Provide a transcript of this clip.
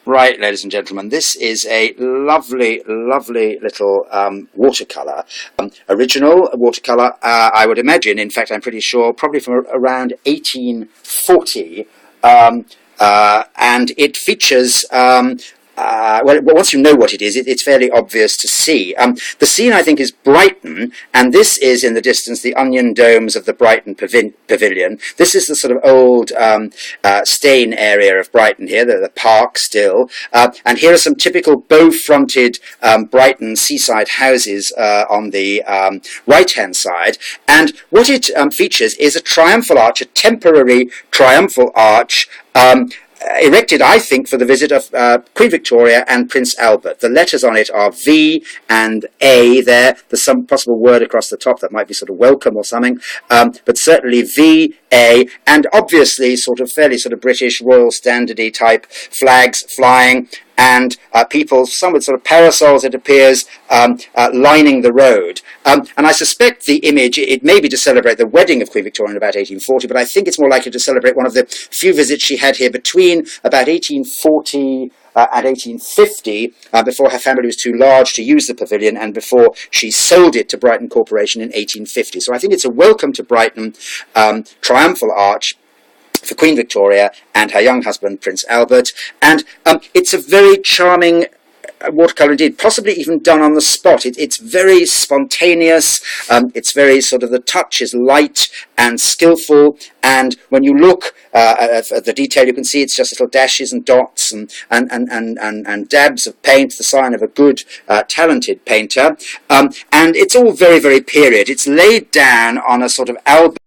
Right, ladies and gentlemen, this is a lovely, lovely little watercolour. Original watercolour, I would imagine, in fact, I'm pretty sure, probably from around 1840. And it features well, once you know what it is, it's fairly obvious to see. The scene, I think, is Brighton, and this is in the distance the onion domes of the Brighton Pavilion. This is the sort of old Steyne area of Brighton here, the park still. And here are some typical bow-fronted Brighton seaside houses on the right-hand side. And what it features is a triumphal arch, a temporary triumphal arch, erected, I think, for the visit of Queen Victoria and Prince Albert. The letters on it are V and A there. There's some possible word across the top that might be sort of welcome or something, but certainly V, A, and obviously sort of fairly sort of British Royal Standardy type flags flying, and people, some with sort of parasols, it appears, lining the road. And I suspect the image, it may be to celebrate the wedding of Queen Victoria in about 1840, but I think it's more likely to celebrate one of the few visits she had here between about 1840 and 1850, before her family was too large to use the pavilion and before she sold it to Brighton Corporation in 1850. So I think it's a welcome to Brighton triumphal arch for Queen Victoria and her young husband, Prince Albert. And it's a very charming watercolour indeed, possibly even done on the spot. It's very spontaneous. It's very sort of, the touch is light and skillful. And when you look at the detail, you can see it's just little dashes and dots and dabs of paint, the sign of a good, talented painter. And it's all very, very period. It's laid down on a sort of album